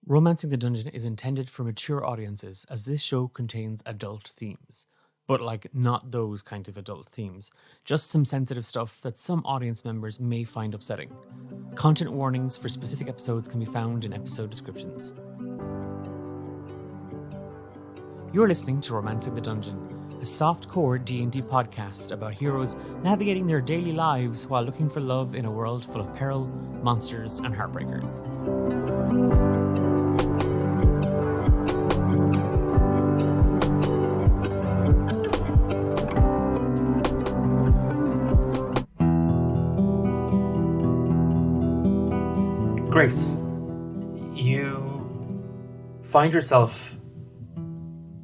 Romancing the Dungeon is intended for mature audiences as this show contains adult themes. But not those kind of adult themes. Just some sensitive stuff that some audience members may find upsetting. Content warnings for specific episodes can be found in episode descriptions. You're listening to Romancing the Dungeon, a soft-core D&D podcast about heroes navigating their daily lives while looking for love in a world full of peril, monsters, and heartbreakers. Grace, you find yourself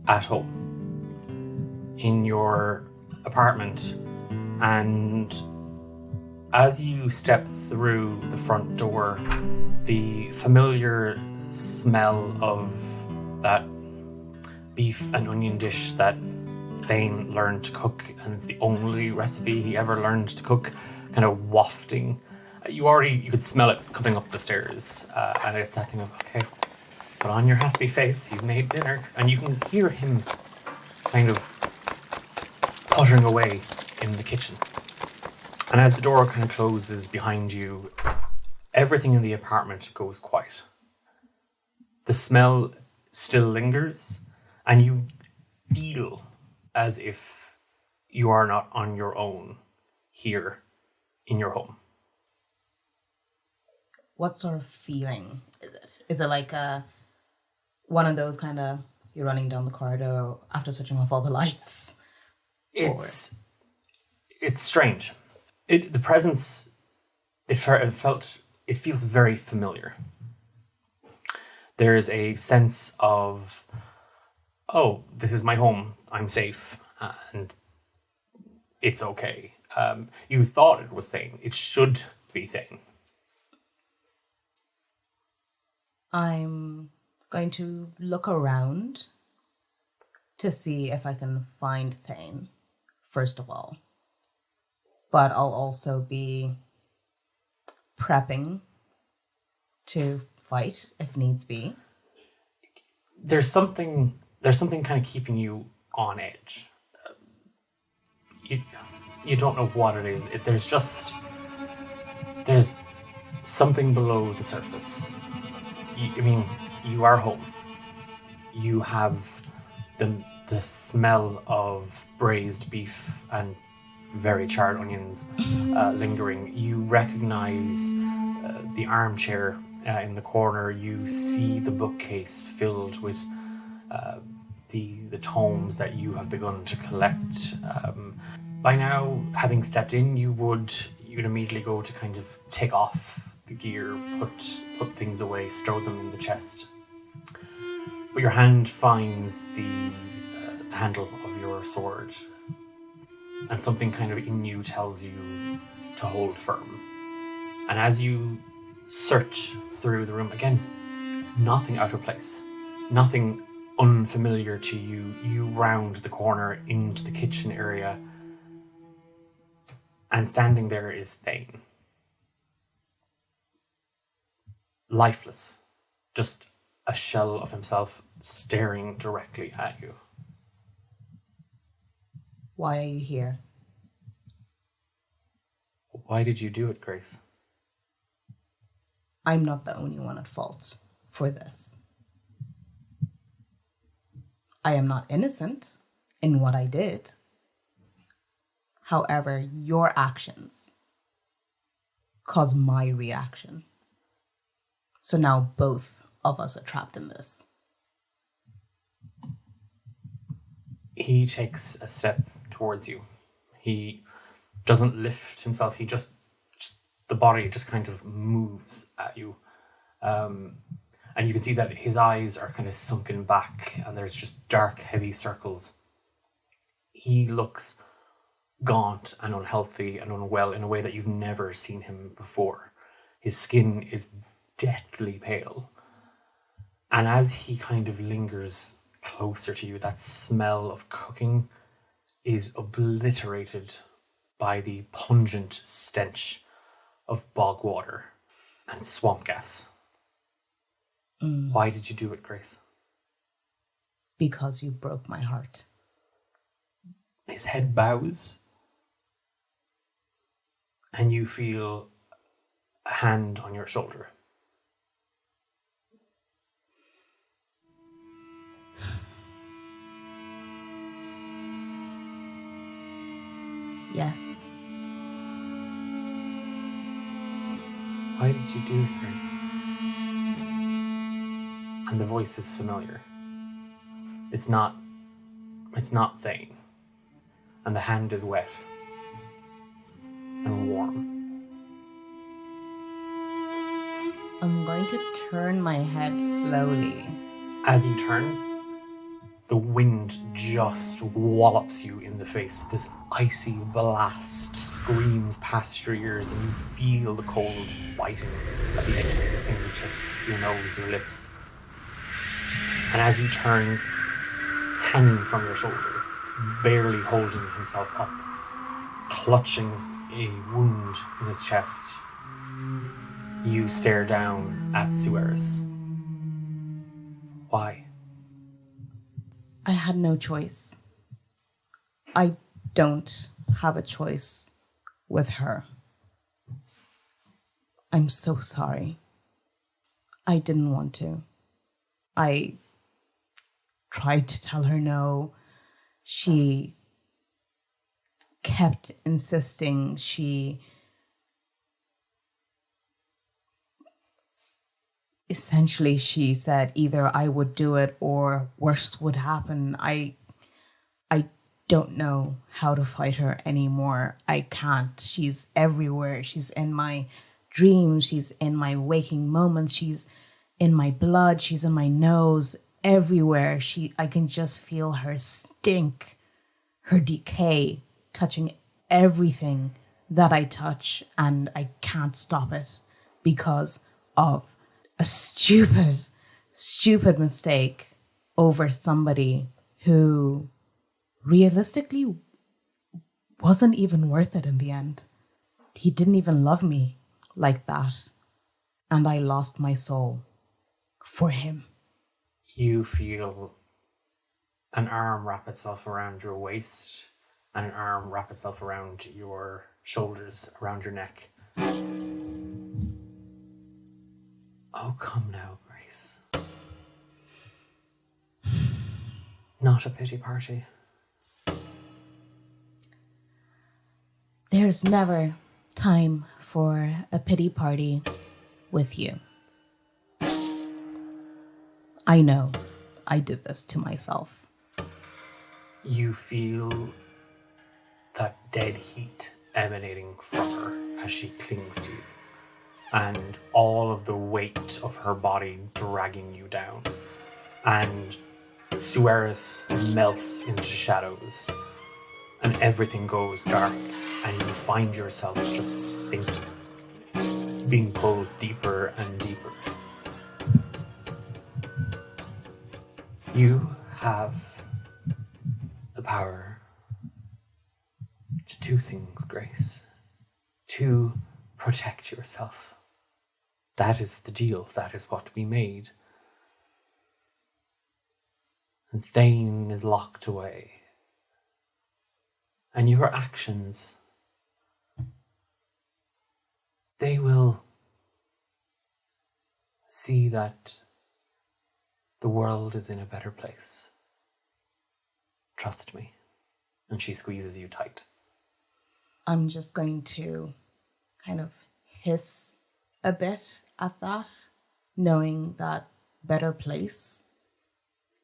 at home in your apartment, and as you step through the front door, the familiar smell of that beef and onion dish that Thane learned to cook, and it's the only recipe he ever learned to cook, kind of wafting. You could smell it coming up the stairs, and it's that thing of, okay, put on your happy face, he's made dinner, and you can hear him kind of puttering away in the kitchen. And as the door kind of closes behind you, everything in the apartment goes quiet. The smell still lingers, and you feel as if you are not on your own here in your home. What sort of feeling is it? Is it like one of those kind of, you're running down the corridor after switching off all the lights? It's strange. The presence, it feels very familiar. There's a sense of, oh, this is my home, I'm safe, and it's okay. You thought it was Thane. It should be Thane. I'm going to look around to see if I can find Thane, first of all. But I'll also be prepping to fight if needs be. There's something kind of keeping you on edge. You don't know what it is. There's something below the surface. You are home. You have the smell of braised beef and very charred onions lingering. You recognize the armchair in the corner. You see the bookcase filled with the tomes that you have begun to collect. By now, having stepped in, you'd immediately go to kind of take off the gear, put things away, stow them in the chest. But your hand finds the handle of your sword, and something kind of in you tells you to hold firm. And as you search through the room, again, nothing out of place, nothing unfamiliar to you. You round the corner into the kitchen area, and standing there is Thane. Lifeless, just a shell of himself staring directly at you. Why are you here? Why did you do it, Grace? I'm not the only one at fault for this. I am not innocent in what I did. However, your actions caused my reaction. So now both of us are trapped in this. He takes a step towards you. He doesn't lift himself. He just the body just kind of moves at you. And you can see that his eyes are kind of sunken back, and there's just dark, heavy circles. He looks gaunt and unhealthy and unwell in a way that you've never seen him before. His skin is deathly pale. And as he kind of lingers closer to you, that smell of cooking is obliterated by the pungent stench of bog water and swamp gas. Why did you do it, Grace? Because you broke my heart. His head bows, and you feel a hand on your shoulder. Yes. Why did you do it, Grace? And the voice is familiar. It's not Thane. And the hand is wet and warm. I'm going to turn my head slowly. As you turn, the wind just wallops you in the face. This icy blast screams past your ears, and you feel the cold biting at the edges of your fingertips, your nose, your lips. And as you turn, hanging from your shoulder, barely holding himself up, clutching a wound in his chest, you stare down at Sueris. Why? I had no choice. I don't have a choice with her. I'm so sorry. I didn't want to. I tried to tell her no. She kept insisting. Essentially, she said either I would do it or worse would happen. I don't know how to fight her anymore. I can't. She's everywhere. She's in my dreams. She's in my waking moments. She's in my blood. She's in my nose. Everywhere. I can just feel her stink, her decay, touching everything that I touch, and I can't stop it because of a stupid mistake over somebody who realistically wasn't even worth it in the end. He didn't even love me like that. And I lost my soul for him. You feel an arm wrap itself around your waist and an arm wrap itself around your shoulders, around your neck. Oh, come now, Grace. Not a pity party. There's never time for a pity party with you. I know I did this to myself. You feel that dead heat emanating from her as she clings to you, and all of the weight of her body dragging you down. And Sueris melts into shadows, and everything goes dark, and you find yourself just sinking, being pulled deeper and deeper. You have the power to do things, Grace. To protect yourself. That is the deal. That is what we made. And Thane is locked away. And your actions, they will see that the world is in a better place. Trust me. And she squeezes you tight. I'm just going to kind of hiss a bit at that, knowing that better place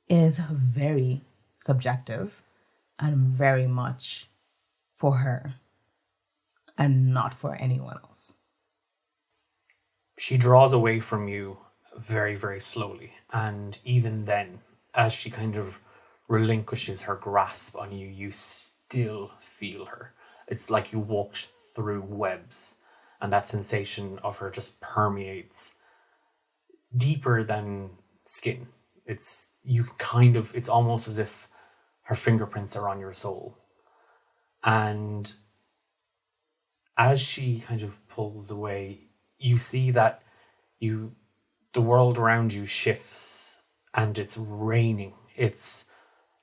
is very subjective and very much for her and not for anyone else. She draws away from you very, very slowly. And even then, as she kind of relinquishes her grasp on you, you still feel her. It's like you walked through webs, and that sensation of her just permeates deeper than skin. It's almost as if her fingerprints are on your soul. And as she kind of pulls away, you see that you the world around you shifts and it's raining. It's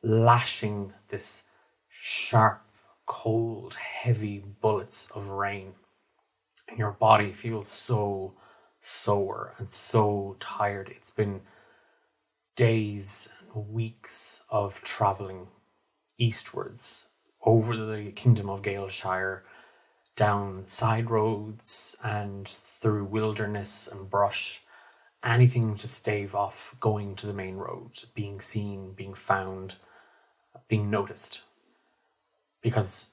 lashing this sharp, cold, heavy bullets of rain. And your body feels so sore and so tired. It's been days and weeks of travelling eastwards over the kingdom of Galeshire, down side roads and through wilderness and brush, anything to stave off going to the main road, being seen, being found, being noticed. Because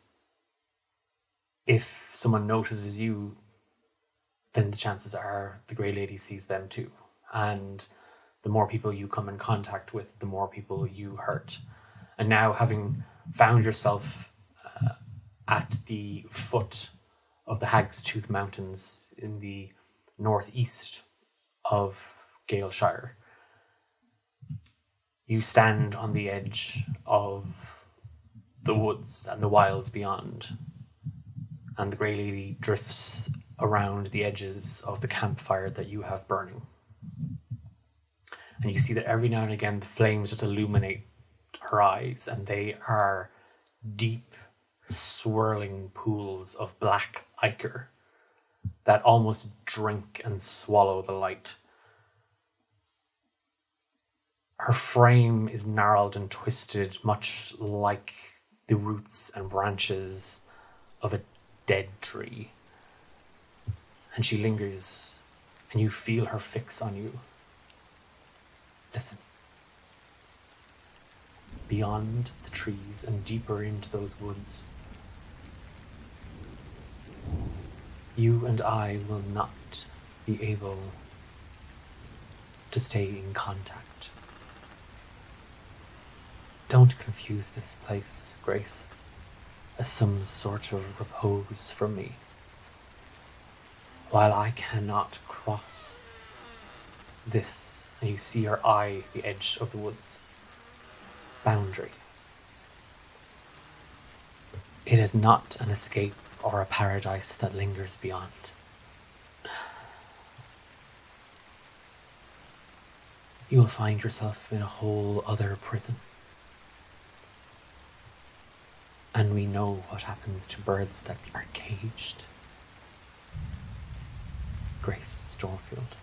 if someone notices you, then the chances are the Grey Lady sees them too. And the more people you come in contact with, the more people you hurt. And now, having found yourself at the foot of the Hag's Tooth Mountains in the northeast of Galeshire, you stand on the edge of the woods and the wilds beyond, and the Grey Lady drifts around the edges of the campfire that you have burning. And you see that every now and again the flames just illuminate her eyes, and they are deep, swirling pools of black ichor that almost drink and swallow the light. Her frame is gnarled and twisted, much like the roots and branches of a dead tree. And she lingers, and you feel her fix on you. Listen. Beyond the trees and deeper into those woods, you and I will not be able to stay in contact. Don't confuse this place, Grace, as some sort of repose from me. While I cannot cross this, and you see her eye the edge of the woods, boundary, it is not an escape or a paradise that lingers beyond. You will find yourself in a whole other prison. And we know what happens to birds that are caged. Grace Stormfield.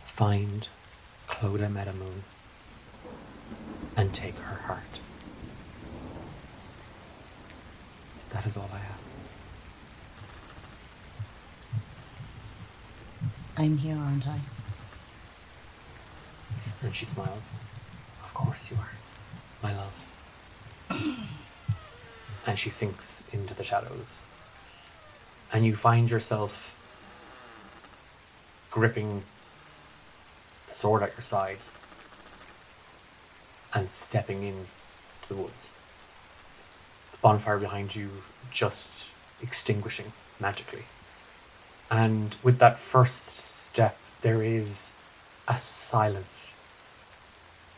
Find Clodagh Meadowmoon and take her heart. That is all I ask. I'm here, aren't I? And she smiles. Of course you are, my love. And she sinks into the shadows. And you find yourself gripping the sword at your side and stepping into the woods. The bonfire behind you just extinguishing magically. And with that first step, there is a silence.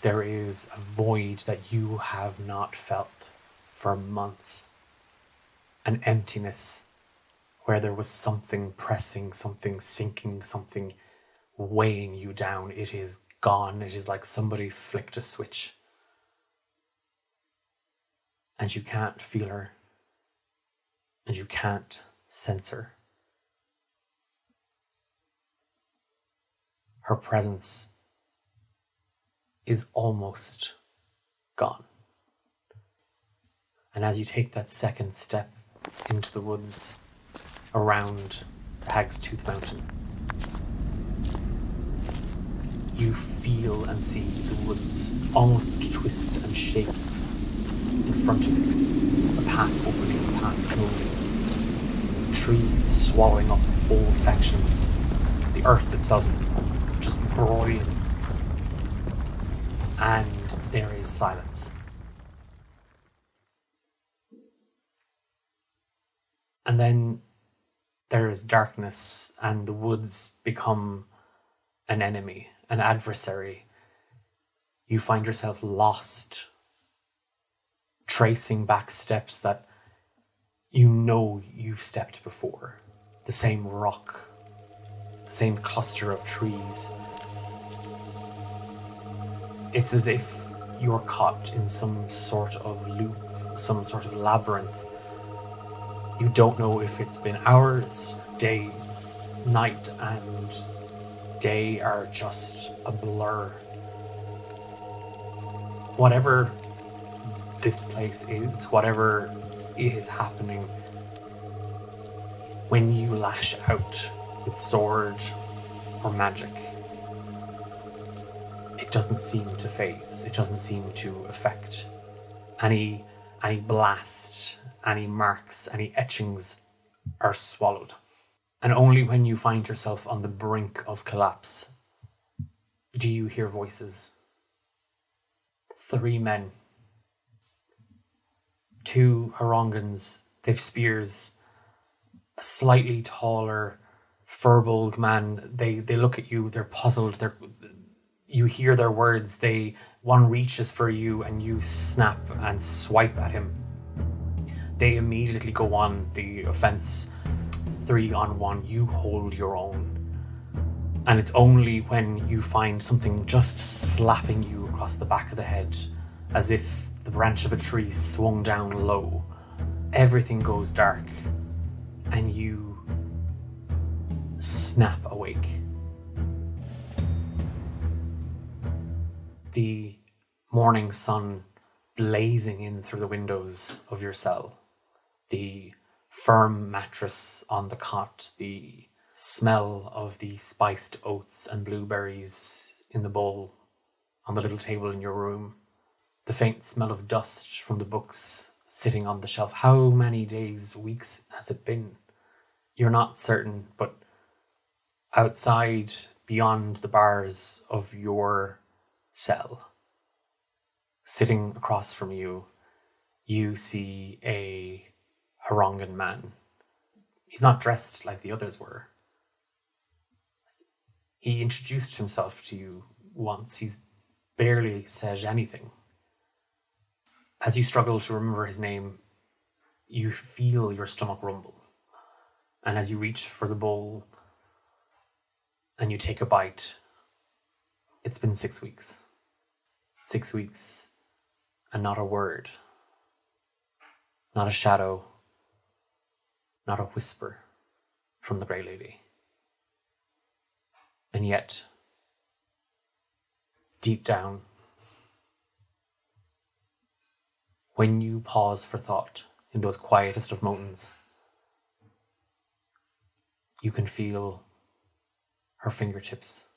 There is a void that you have not felt for months. An emptiness where there was something pressing, something sinking, something weighing you down. It is gone. It is like somebody flicked a switch. And you can't feel her. And you can't sense her. Her presence is almost gone. And as you take that second step into the woods around the Hag's Tooth Mountain, you feel and see the woods almost twist and shake in front of you. A path opening, a path closing. Trees swallowing up whole sections. The earth itself just broiling. And there is silence. And then there is darkness, and the woods become an enemy, an adversary. You find yourself lost, tracing back steps that you know you've stepped before. The same rock, same cluster of trees. It's as if you're caught in some sort of loop, some sort of labyrinth. You don't know if it's been hours, days, night, and day are just a blur. Whatever this place is, whatever is happening, when you lash out with sword or magic, it doesn't seem to phase. It doesn't seem to affect any blast, any marks, any etchings are swallowed. And only when you find yourself on the brink of collapse do you hear voices. 3 men. 2 Harongans, they've spears. A slightly taller, furbolg man, they look at you, they're puzzled, you hear their words, one reaches for you and you snap and swipe at him. They immediately go on the offense, 3-on-1, you hold your own. And it's only when you find something just slapping you across the back of the head, as if the branch of a tree swung down low, everything goes dark, and you snap awake. The morning sun blazing in through the windows of your cell, the firm mattress on the cot, the smell of the spiced oats and blueberries in the bowl on the little table in your room, the faint smell of dust from the books sitting on the shelf. How many days, weeks has it been? You're not certain, but outside, beyond the bars of your cell, sitting across from you, you see a Harangan man. He's not dressed like the others were. He introduced himself to you once. He's barely said anything. As you struggle to remember his name, you feel your stomach rumble. And as you reach for the bowl and you take a bite, it's been 6 weeks. 6 weeks and not a word. Not a shadow. Not a whisper from the Grey Lady. And yet, deep down, when you pause for thought in those quietest of moments, you can feel her fingertips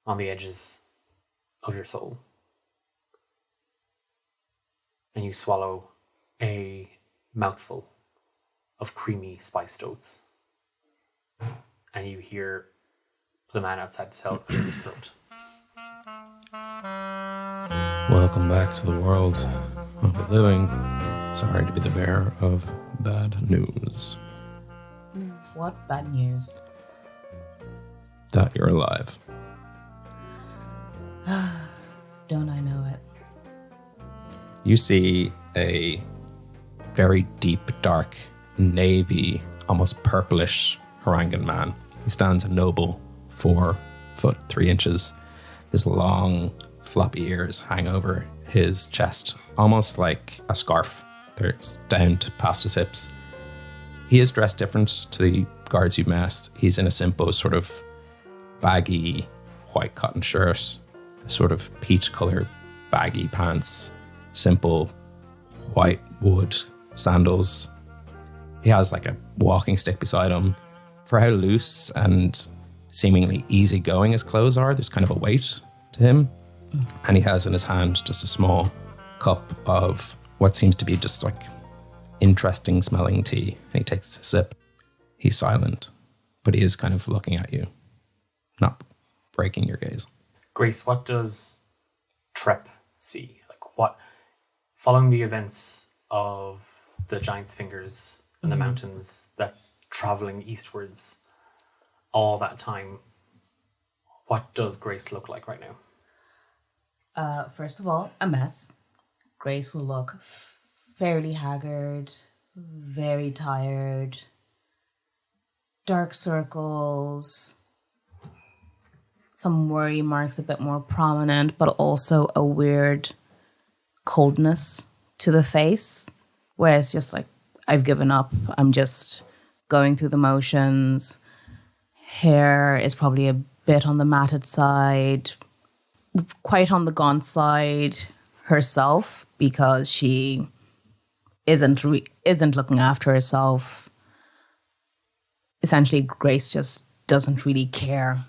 on the edges of your soul. And you swallow a mouthful of creamy spiced oats. And you hear the man outside the cell clear his throat. Welcome back to the world of the living. Sorry to be the bearer of bad news. What bad news? That you're alive. Don't I know it? You see a very deep, dark, navy, almost purplish Harangan man. He stands a noble 4 foot 3 inches. His long, floppy ears hang over his chest, almost like a scarf. They're down to past his hips. He is dressed different to the guards you met. He's in a simple sort of baggy white cotton shirt, a sort of peach color baggy pants, simple white wood sandals. He has like a walking stick beside him. For how loose and seemingly easygoing his clothes are, there's kind of a weight to him. And he has in his hand just a small cup of what seems to be just like interesting smelling tea. And he takes a sip. He's silent, but he is kind of looking at you, not breaking your gaze. Grace, what does Trep see? Like what, following the events of the Giant's Fingers and the mountains, that traveling eastwards all that time, what does Grace look like right now? First of all, a mess. Grace will look fairly haggard, very tired, dark circles, some worry marks a bit more prominent, but also a weird coldness to the face, where it's just like, I've given up. I'm just going through the motions. Hair is probably a bit on the matted side, quite on the gaunt side herself, because she isn't looking after herself. Essentially, Grace just doesn't really care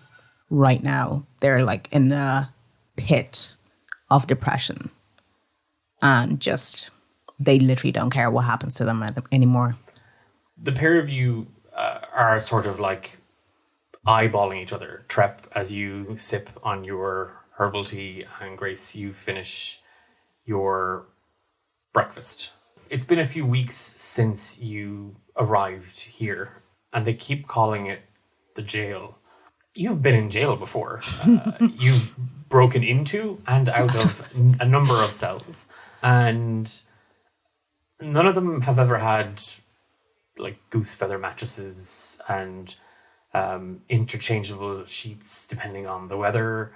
right now. They're like in a pit of depression, and just they literally don't care what happens to them anymore. The pair of you are sort of like eyeballing each other. Trep, as you sip on your herbal tea, and Grace, you finish your breakfast. It's been a few weeks since you arrived here, and they keep calling it the jail. You've been in jail before. You've broken into and out of a number of cells, and none of them have ever had like goose feather mattresses and interchangeable sheets depending on the weather.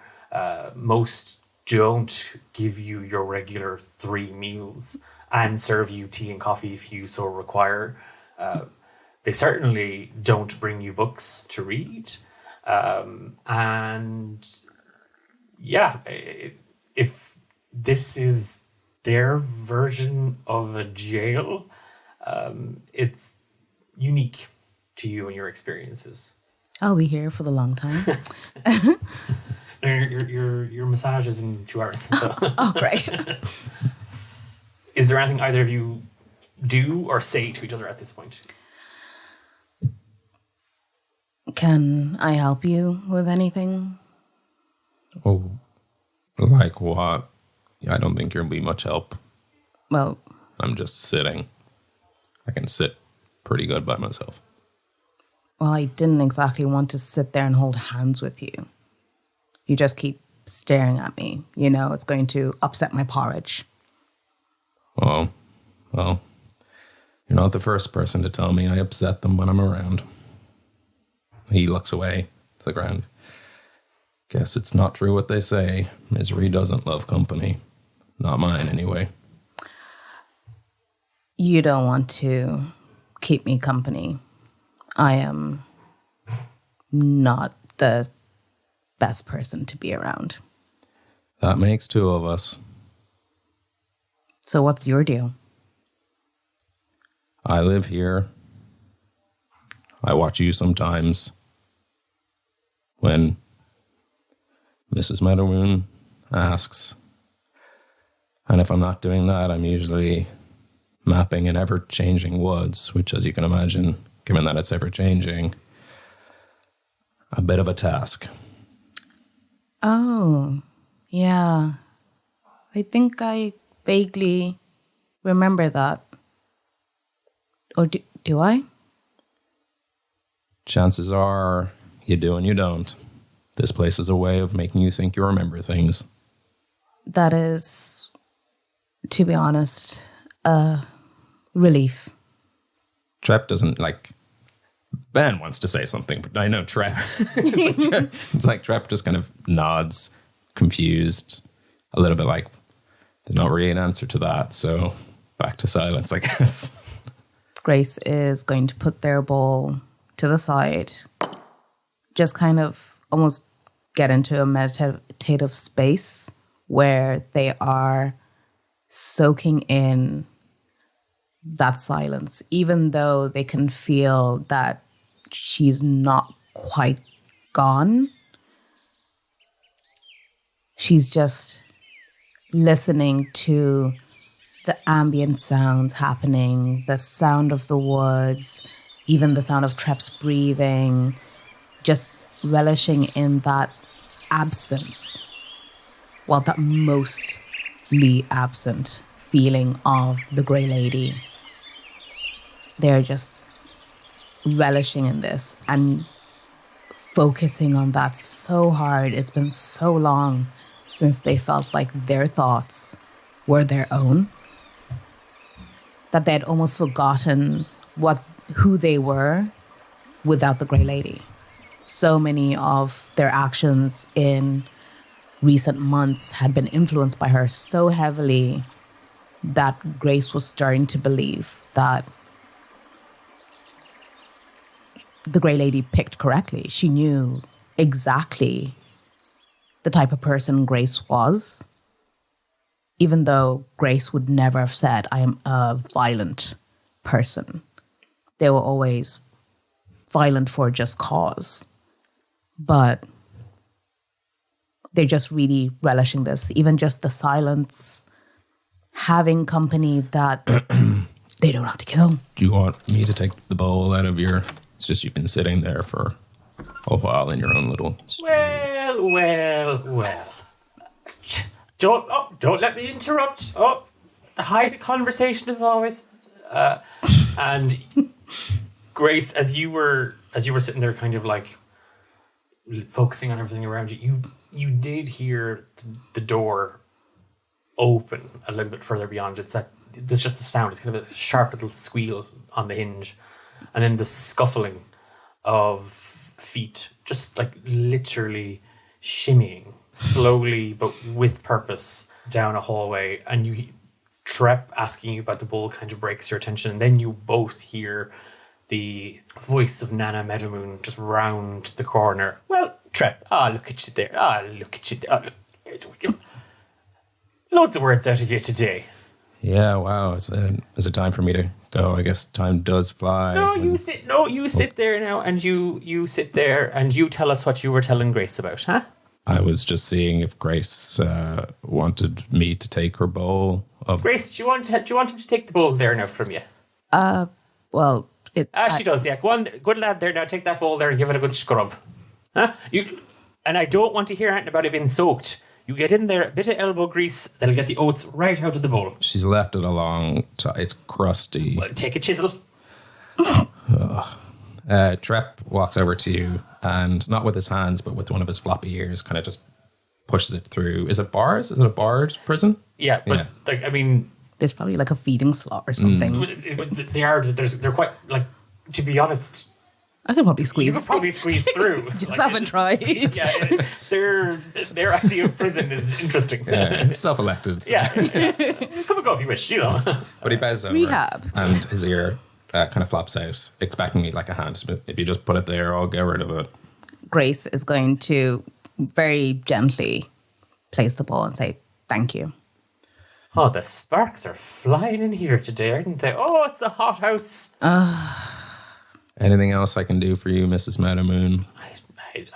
Most don't give you your regular 3 meals and serve you tea and coffee if you so require. They certainly don't bring you books to read. And yeah, if this is their version of a jail, it's unique to you and your experiences. I'll be here for the long time. Your massage is in 2 hours. So. Oh, great. Is there anything either of you do or say to each other at this point? Can I help you with anything? Oh, like what? I don't think you'll be much help. Well, I'm just sitting. I can sit pretty good by myself. Well, I didn't exactly want to sit there and hold hands with you. You just keep staring at me. You know, it's going to upset my porridge. Oh, well, you're not the first person to tell me I upset them when I'm around. He looks away to the ground. Guess it's not true what they say. Misery doesn't love company. Not mine, anyway. You don't want to keep me company. I am not the best person to be around. That makes 2 of us. So what's your deal? I live here. I watch you sometimes. When Mrs. Meadowmoon asks. And if I'm not doing that, I'm usually mapping an ever-changing woods, which, as you can imagine, given that it's ever-changing, a bit of a task. Oh, yeah. I think I vaguely remember that. Or do I? Chances are you do and you don't. This place is a way of making you think you remember things. That is, to be honest, a relief. Trep doesn't Ben wants to say something, but I know Trep. It's like Trep just kind of nods, confused, a little bit like, there's not really an answer to that, so back to silence, I guess. Grace is going to put their bowl to the side, just kind of almost get into a meditative space where they are soaking in that silence, even though they can feel that she's not quite gone. She's just listening to the ambient sounds happening, the sound of the woods, even the sound of Trep's breathing, just relishing in that absence, well, that mostly absent feeling of the Grey Lady. They're just relishing in this and focusing on that so hard. It's been so long since they felt like their thoughts were their own, that they'd almost forgotten who they were without the Grey Lady. so many of their actions in recent months had been influenced by her so heavily that Grace was starting to believe that the Grey Lady picked correctly. She knew exactly the type of person Grace was, even though Grace would never have said, I am a violent person. They were always violent for just cause. But they're just really relishing this. Even just the silence, having company that they don't have to kill. Do you want me to take the bowl out of your... It's just you've been sitting there for a while in your own little stew. Well. Don't let me interrupt. Oh, the height of conversation as always. And Grace, as you were sitting there, kind of like focusing on everything around you, you did hear the door open a little bit further beyond. There's just the sound. It's kind of a sharp little squeal on the hinge, and then the scuffling of feet, just like literally shimmying slowly but with purpose down a hallway. And you Trep asking you about the bowl kind of breaks your attention, and then you both hear the voice of Nana Meadowmoon just round the corner. Well, Trep, look at you there. Look at you there. Loads of words out of you today. Yeah, wow. Is it time for me to go? I guess time does fly. You sit there now, and you sit there and you tell us what you were telling Grace about, huh? I was just seeing if Grace wanted me to take her bowl of... Grace, do you want him to take the bowl there now from you? Well, she does, yeah. Go on, good lad there now, take that bowl there and give it a good scrub. Huh? And I don't want to hear anything about it being soaked. You get in there, a bit of elbow grease, that'll get the oats right out of the bowl. She's left it a long time. It's crusty. Well, take a chisel. Trep walks over to you and, not with his hands, but with one of his floppy ears, kind of just pushes it through. Is it bars? Is it a barred prison? Yeah, but like, I mean... There's probably like a feeding slot or something. They're quite, like, to be honest... I could probably squeeze. You could probably squeeze through. Just haven't tried. Yeah, their idea of prison is interesting. Yeah, self-elected. So. Yeah. Come and go if you wish, you know. But he bows over. Rehab. And his ear kind of flops out, expecting me like a hand. But if you just put it there, I'll get rid of it. Grace is going to very gently place the ball and say, thank you. Oh, the sparks are flying in here today, aren't they? Oh, it's a hot house. Anything else I can do for you, Mrs. Meadowmoon? I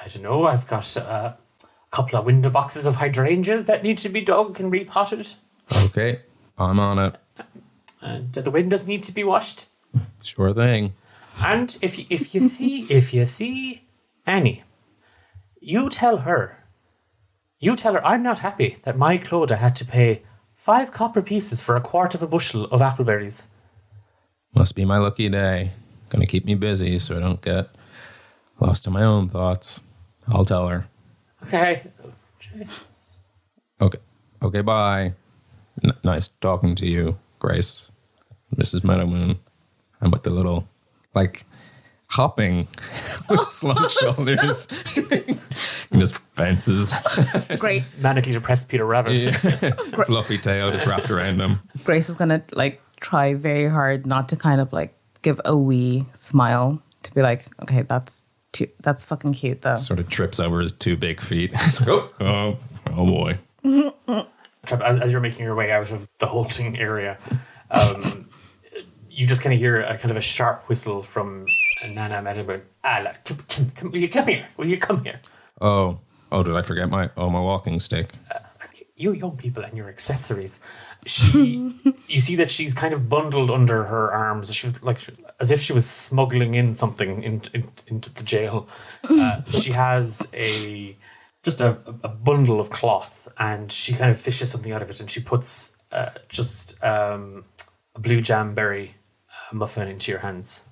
don't know. I've got a couple of window boxes of hydrangeas that need to be dug and repotted. Okay, I'm on it. And the windows need to be washed. Sure thing. And if you see Annie, you tell her I'm not happy that my Clodagh had to pay 5 copper pieces for a quart of a bushel of appleberries. Must be my lucky day. Gonna keep me busy so I don't get lost in my own thoughts. I'll tell her. Okay. Okay, bye. Nice talking to you, Grace. Mrs. Meadowmoon. And with the little, like, hopping with slung shoulders. He just bounces. Great. Manically depressed Peter Rabbit. Yeah. Fluffy tail just wrapped around him. Grace is going to, like, try very hard not to kind of, like, give a wee smile to be like, okay, that's fucking cute, though. Sort of trips over his 2 big feet. He's like, oh boy. As you're making your way out of the halting area, you just kind of hear a kind of a sharp whistle from Nana Meadowmoon. Lad, will you come here? Will you come here? Oh, did I forget my walking stick? You young people and your accessories. You see that she's kind of bundled under her arms. She was like, as if she was smuggling in something into the jail. She has just a bundle of cloth, and she kind of fishes something out of it, and she puts just a blue jamberry muffin into your hands.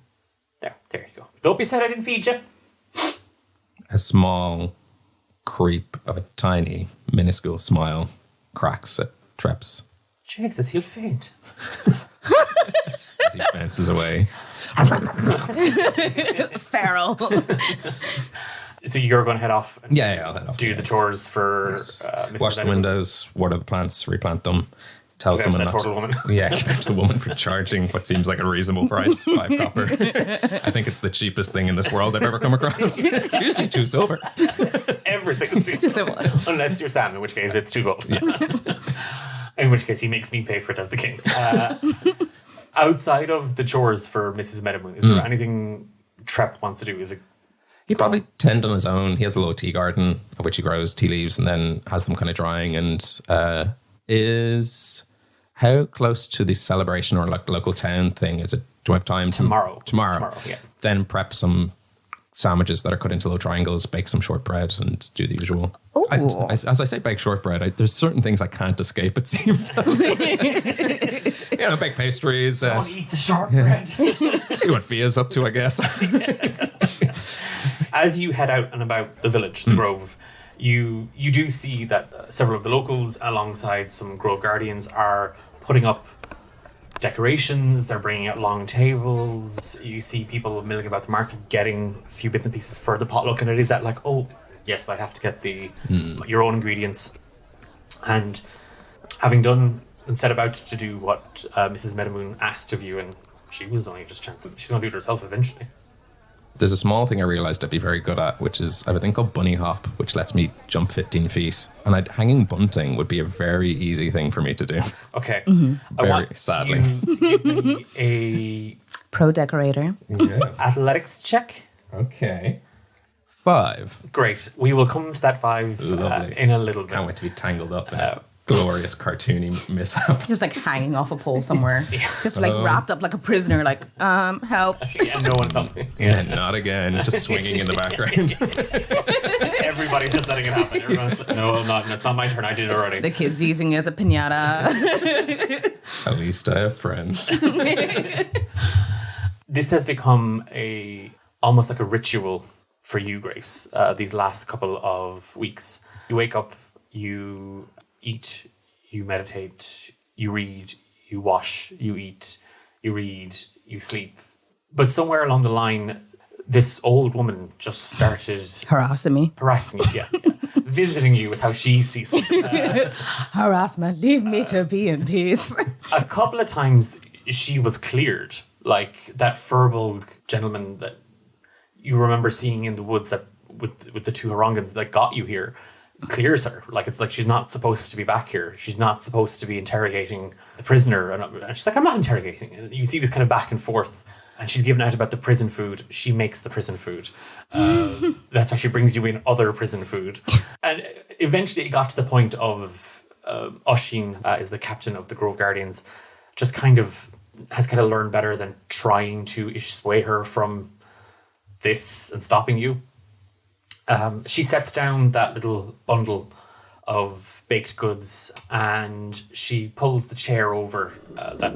There you go. Don't be sad I didn't feed you. A small creep of a tiny, minuscule smile cracks at Trep's. Jesus, he'll faint. As he bounces away. Feral. So you're going to head off and Yeah, I'll head off. do the chores for Yes. Mrs. Wash the Meadowmoon. windows, water the plants, replant them. Tell Give out to someone that not turtle woman. Yeah, give it to the woman for charging what seems like a reasonable price, 5 copper. I think it's the cheapest thing in this world I've ever come across. It's usually 2 silver. Everything. Just a one. Unless you're Sam, in which case it's 2 gold. Yes. In which case he makes me pay for it as the king. Outside of the chores for Mrs. Meadowmoon, is there anything Trep wants to do? Is it He'd probably tend on his own. He has a little tea garden of which he grows tea leaves and then has them kind of drying. And is how close to the celebration or like local town thing is it? Do I have time? Tomorrow. Tomorrow, Yeah. Then prep some sandwiches that are cut into little triangles, bake some shortbread, and do the usual. Ooh. As I say, bake shortbread. There's certain things I can't escape. It seems. Bake pastries. Don't eat the shortbread. See what Fia's up to, I guess. As you head out and about the village, the Grove, you do see that several of the locals, alongside some Grove Guardians, are putting up decorations. They're bringing out long tables. You see people milling about the market, getting a few bits and pieces for the potluck, and it is that like, oh, yes, I have to get your own ingredients. And having done and set about to do what Mrs. Meadowmoon asked of you, and she was only just chancing, she's going to do it herself eventually. There's a small thing I realised I'd be very good at, which is I have a thing called bunny hop, which lets me jump 15 feet. And hanging bunting would be a very easy thing for me to do. Okay. Very sadly. You to give me a Pro decorator. athletics check. Okay. 5. Great. We will come to that 5 Lovely. in a little bit. Can't wait to be tangled up in a glorious cartoony mishap. Just like hanging off a pole somewhere. Just like wrapped up like a prisoner, like, help. Yeah, no one helped me. Yeah, not again. Just swinging in the background. Everybody's just letting it happen. Everyone's like, no, I'm not. It's not my turn. I did it already. The kid's using it as a piñata. At least I have friends. This has become almost like a ritual for you, Grace, these last couple of weeks. You wake up, you eat, you meditate, you read, you wash, you eat, you read, you sleep. But somewhere along the line, this old woman just started Harassing me. harassing you. Yeah. Visiting you is how she sees it. Harassment. Leave me to be in peace. A couple of times she was cleared, like that Furbolg gentleman that you remember seeing in the woods that with the 2 Harongans that got you here. Clears her. Like, it's like she's not supposed to be back here. She's not supposed to be interrogating the prisoner. And she's like, I'm not interrogating. And you see this kind of back and forth. And she's given out about the prison food. She makes the prison food. That's why she brings you in other prison food. And eventually it got to the point of Oisin is the captain of the Grove Guardians, just has learned better than trying to sway her from this and stopping you. She sets down that little bundle of baked goods and she pulls the chair over that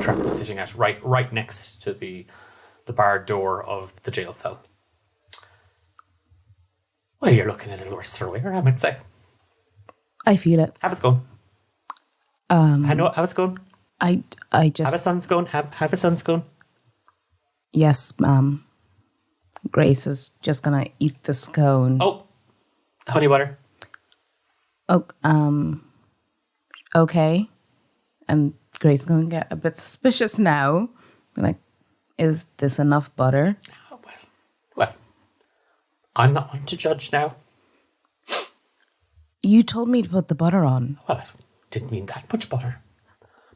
Trep was sitting at, right next to the barred door of the jail cell. Well, you're looking a little worse for wear, I might say. I feel it. Have it's going. I know how it's going. I just... Have a son's going. Have a son's going. Yes, ma'am. Grace is just gonna eat the scone. Oh, honey butter. Oh, okay. And Grace is gonna get a bit suspicious now. Like, is this enough butter? Oh, well, I'm not one to judge now. You told me to put the butter on. Well, I didn't mean that much butter.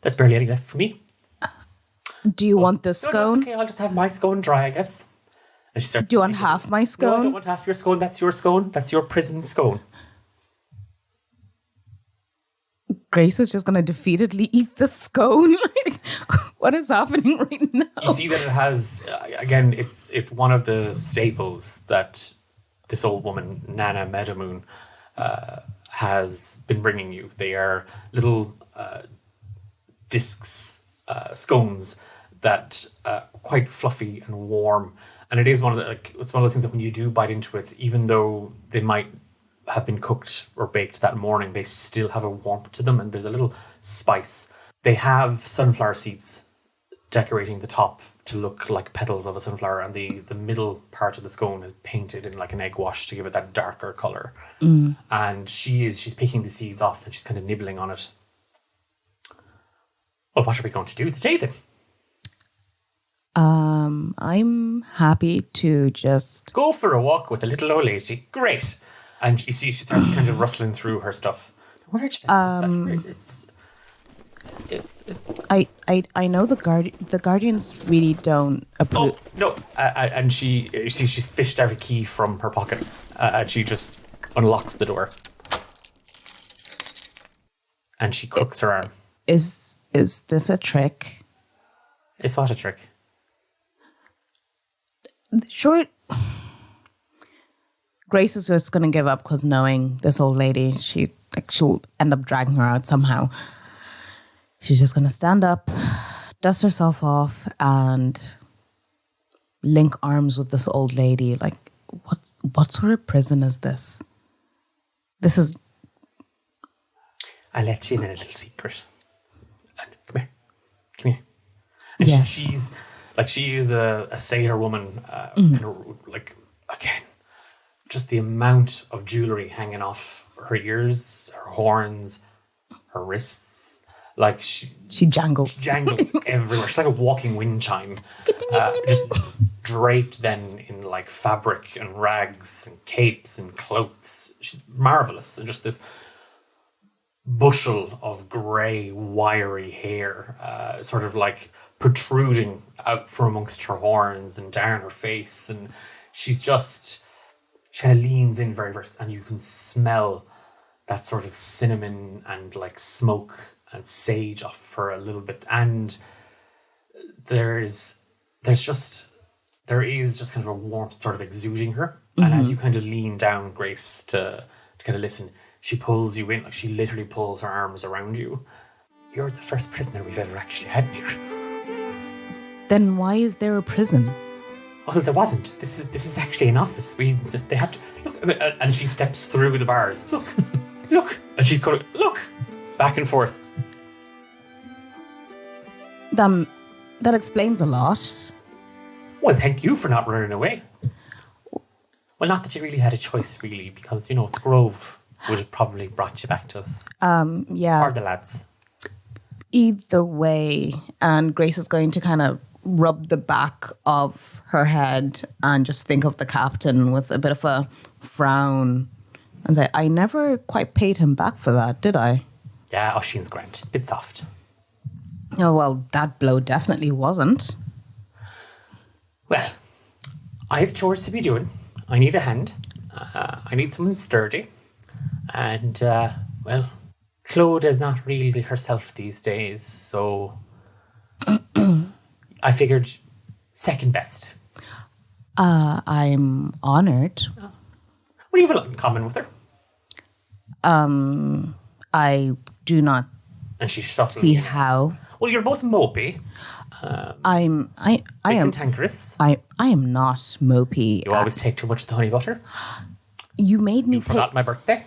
There's barely any left for me. Do you want the No, scone? it's okay, I'll just have my scone dry, I guess. And she starts Do you want eating half my No, I scone? don't want half your scone. That's your scone. That's your prison scone. Grace is just gonna defeatedly eat the scone. Like, what is happening right now? You see that it has, again, it's one of the staples that this old woman, Nana Meadowmoon, has been bringing you. They are little discs, scones that are quite fluffy and warm. And it is it's one of those things that when you do bite into it, even though they might have been cooked or baked that morning, they still have a warmth to them and there's a little spice. They have sunflower seeds decorating the top to look like petals of a sunflower, and the middle part of the scone is painted in like an egg wash to give it that darker colour. And she's picking the seeds off and she's kind of nibbling on it. Well, what are we going to do today then? I'm happy to just Go for a walk with the little old lady. Great. And you see she starts kind of rustling through her stuff. Where did you find that? It's... I know the guardians really don't approve. Oh, no. And she's fished out a key from her pocket. And she just unlocks the door. And she crooks her arm. Is this a trick? It's what a trick. Sure. Grace is just going to give up because knowing this old lady, she'll end up dragging her out somehow. She's just going to stand up, dust herself off, and link arms with this old lady. Like, what sort of prison is this? This is... I'll let you in a little secret. And come here. And yes. she is a sailor woman, kind of like, again, just the amount of jewellery hanging off her ears, her horns, her wrists. Like she jangles everywhere. She's like a walking wind chime. Just draped then in like fabric and rags and capes and cloaks. She's marvellous. And just this bushel of grey, wiry hair, sort of like protruding out from amongst her horns and down her face. And she kind of leans in very, very, and you can smell that sort of cinnamon and like smoke and sage off her a little bit. And there is just kind of a warmth sort of exuding her. Mm-hmm. And as you kind of lean down, Grace, to kind of listen, she pulls you in, like she literally pulls her arms around you. You're the first prisoner we've ever actually had here. Then why is there a prison? Well, there wasn't. This is actually an office. They had to look, and she steps through the bars. Look, and she's going, look, back and forth. That explains a lot. Well, thank you for not running away. Well, not that you really had a choice, really, because the Grove would have probably brought you back to us. Yeah. Or the lads. Either way, and Grace is going to kind of rub the back of her head and just think of the captain with a bit of a frown and say, I never quite paid him back for that, did I? Yeah, Oisin's grand. It's a bit soft. Oh, well, that blow definitely wasn't. Well, I have chores to be doing. I need a hand. I need someone sturdy. And, well, Clodagh is not really herself these days, so I figured second best. I'm honoured. What do you have a lot in common with her? I do not and she's shuffling. See how. Well, you're both mopey. I am cantankerous. I am not mopey. You always take too much of the honey butter. You made me forgot my birthday.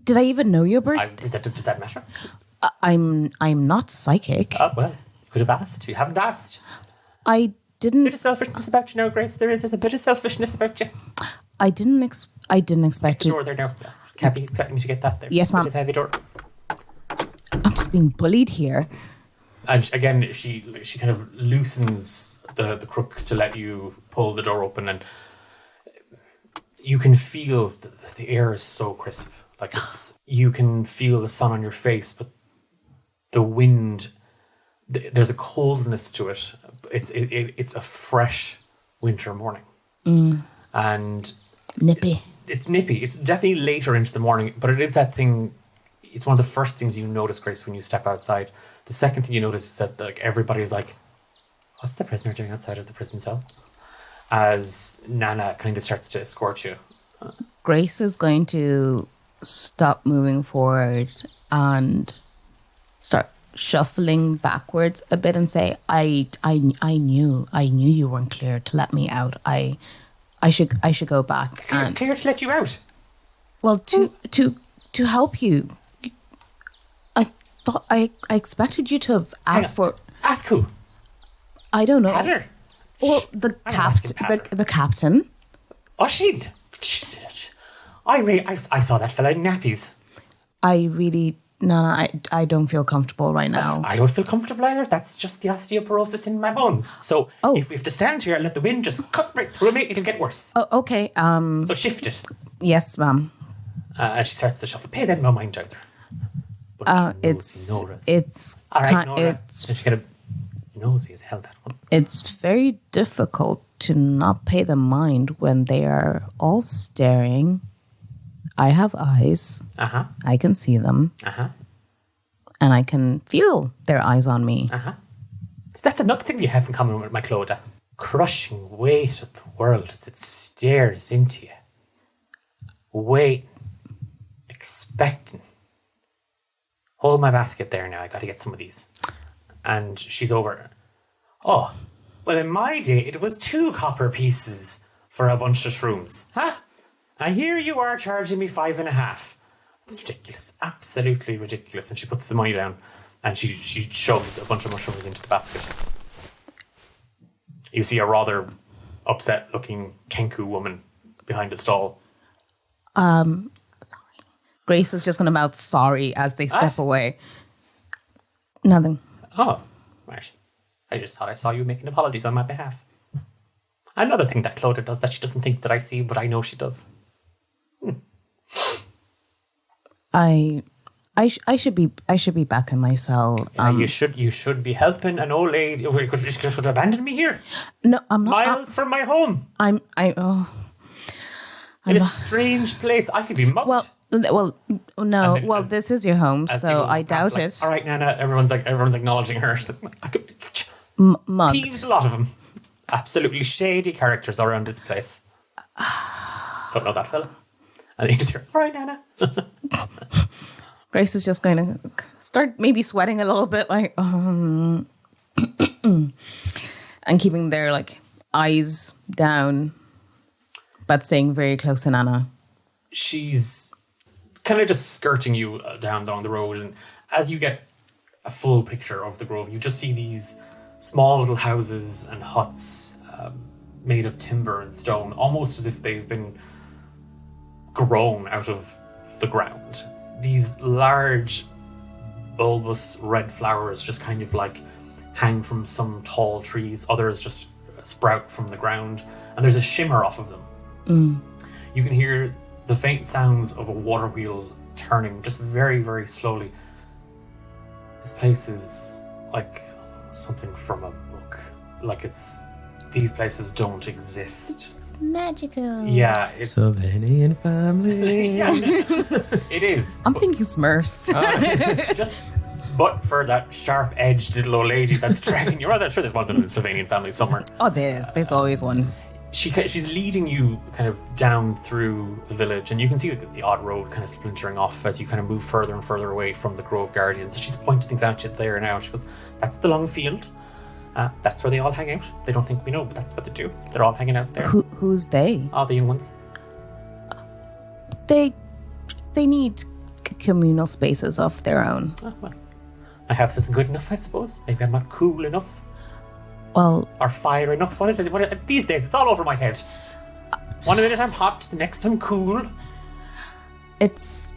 Did I even know your birthday? Does that matter? I'm not psychic. Oh, well, you could have asked. You haven't asked. I didn't. A bit of selfishness about you now, Grace. There's a bit of selfishness about you. I didn't expect the door there now. Can't be expecting me to get that there. Yes, ma'am. Bit of heavy door. I'm just being bullied here. And again, she kind of loosens the crook to let you pull the door open, and you can feel the air is so crisp. Like you can feel the sun on your face, but the wind, there's a coldness to it. It's a fresh winter morning. And nippy. It's nippy. It's definitely later into the morning, but it is that thing. It's one of the first things you notice, Grace, when you step outside. The second thing you notice is that everybody's like, what's the prisoner doing outside of the prison cell? As Nana kind of starts to escort you. Grace is going to stop moving forward and start shuffling backwards a bit and say, I knew you weren't clear to let me out. I should go back. Clear to let you out? Well, to help you. I thought I expected you to have asked for. Ask who? I don't know. Heather. Well, the captain. Oisin. I saw that fella in nappies. Nana, I don't feel comfortable right now. I don't feel comfortable either. That's just the osteoporosis in my bones. So if we have to stand here and let the wind just cut right through me, it'll get worse. Oh, okay. So shift it. Yes, ma'am. And she starts to shuffle. Pay them no mind either. It's all right, Nora. She's kind of nosy as hell, that one. It's very difficult to not pay them mind when they are all staring. I have eyes. Uh-huh. I can see them. Uh-huh. And I can feel their eyes on me. Uh-huh. So that's another thing you have in common with my Clodagh. Crushing weight of the world as it stares into you. Waiting. Expecting. Hold my basket there now. I got to get some of these. And she's over. Oh, well, in my day, it was 2 copper pieces for a bunch of shrooms. Huh? And here you are charging me 5.5. It's ridiculous. Absolutely ridiculous. And she puts the money down and she shoves a bunch of mushrooms into the basket. You see a rather upset-looking Kenku woman behind a stall. Grace is just going to mouth sorry as they step away. Nothing. Oh, right. I just thought I saw you making apologies on my behalf. Another thing that Clodagh does that she doesn't think that I see, but I know she does. I should be back in my cell. You should be helping an old lady. You could abandon me here. No, I'm not. Miles from my home. I'm In a strange place. I could be mugged. Well, no. Well, this is your home, so I doubt it. All right, Nana. Everyone's acknowledging her. I could mugged. peeved a lot of them. Absolutely shady characters around this place. Don't know that fella. And you just hear, all right, Nana. Grace is just going to start maybe sweating a little bit, like, and keeping their eyes down, but staying very close to Nana. She's kind of just skirting you down the road, and as you get a full picture of the grove, you just see these small little houses and huts made of timber and stone, almost as if they've been grown out of the ground. These large, bulbous red flowers just kind of hang from some tall trees. Others just sprout from the ground, and there's a shimmer off of them. You can hear the faint sounds of a water wheel turning just very, very slowly. This place is like something from a book. These places don't exist. It's magical. Yeah, it's Sylvanian family. Yeah, it is. I'm thinking Smurfs. But for that sharp-edged little old lady that's dragging you. I'm sure there's one of them in the Sylvanian family somewhere. Oh, there's always one. She's leading you kind of down through the village, and you can see the odd road kind of splintering off as you kind of move further and further away from the Grove Guardians. So she's pointing things out to you there now. She goes, that's the long field. That's where they all hang out. They don't think we know, but that's what they do. They're all hanging out there. Who's they? Oh, the young ones. They need communal spaces of their own. Oh, well. My house isn't good enough, I suppose. Maybe I'm not cool enough. Well... Or fire enough. What is it? These days, it's all over my head. One minute I'm hot, the next I'm cool. It's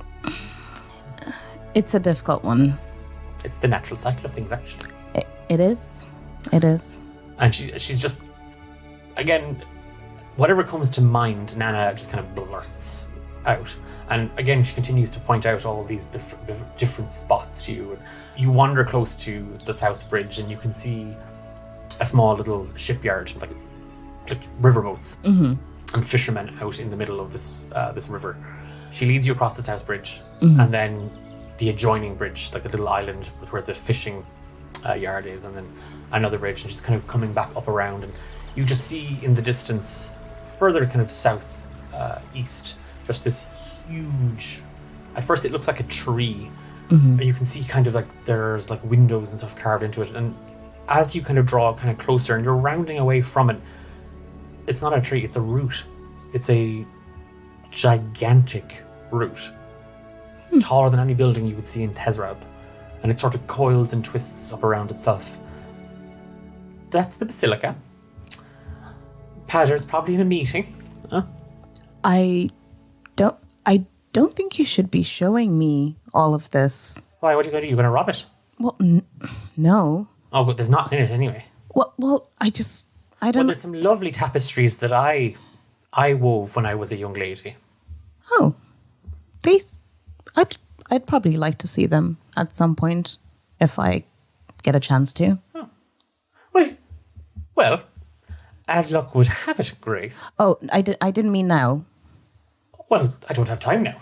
a difficult one. It's the natural cycle of things, actually. It is. It is. And she's just, again, whatever comes to mind, Nana just kind of blurts out. And again, she continues to point out all these different spots to you. You wander close to the South Bridge, and you can see a small little shipyard, like riverboats, and fishermen out in the middle of this river. She leads you across the South Bridge, and then the adjoining bridge, like the little island where the fishing yard is, and then another bridge, and she's kind of coming back up around, and you just see in the distance, further kind of south east, just this huge. At first, it looks like a tree, but you can see kind of there's windows and stuff carved into it, and as you kind of draw kind of closer, and you're rounding away from it, it's not a tree; it's a root. It's a gigantic root, taller than any building you would see in Tezrab. And it sort of coils and twists up around itself. that's the Basilica. Padger's probably in a meeting. Huh? I don't think you should be showing me all of this. Why? What are you going to do? You're going to rob it? Well, no. Oh, but there's nothing in it anyway. Well, I don't. There's some lovely tapestries that I wove when I was a young lady. Oh, these. I'd probably like to see them at some point if I get a chance to. Oh. Well, as luck would have it, Grace. Oh, I didn't mean now. Well, I don't have time now.